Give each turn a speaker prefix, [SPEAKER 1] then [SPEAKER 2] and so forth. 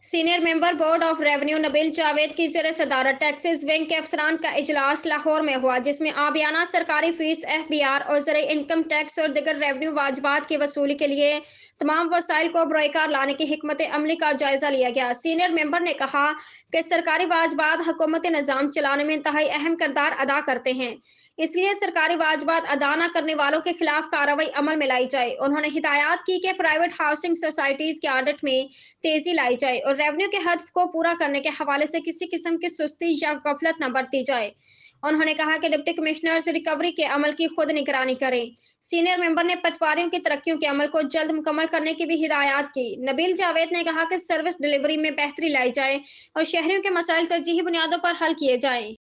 [SPEAKER 1] Senior member board of revenue Nabeel Javed की ज़ेर सदारत टैक्सेस विंग के अफसरान का इजलास लाहौर में हुआ, जिसमें आबियाना सरकारी फीस, एफबीआर और ज़र इनकम टैक्स और दिगर रेवेन्यू वाजबात की वसूली के लिए तमाम वसाइल को बरकार लाने की हिकमत अमली का जायजा लिया गया। सीनियर मेंबर ने कहा कि सरकारी वाजबात हुकूमत निज़ाम चलाने में इंतहाई अहम किरदार अदा करते हैं, इसलिए सरकारी वाजबात अदा न करने वालों के खिलाफ कार्रवाई अमल में लाई जाए। उन्होंने हिदायत की कि प्राइवेट हाउसिंग सोसाइटीज के ऑडिट में तेजी लाई जाए और रेवेन्यू के हदफ को पूरा करने के हवाले से किसी किस्म की सुस्ती या गफलत न बरती जाए। उन्होंने कहा कि डिप्टी कमिश्नर्स रिकवरी के अमल की खुद निगरानी करें। सीनियर मेंबर ने पटवारियों की तरक्कियों के अमल को जल्द मुकम्मल करने की भी हिदायत की। नबील जावेद ने कहा कि सर्विस डिलीवरी में बेहतरी लाई जाए और शहरियों के मसाइल तरजीही बुनियादों पर हल किए जाएं।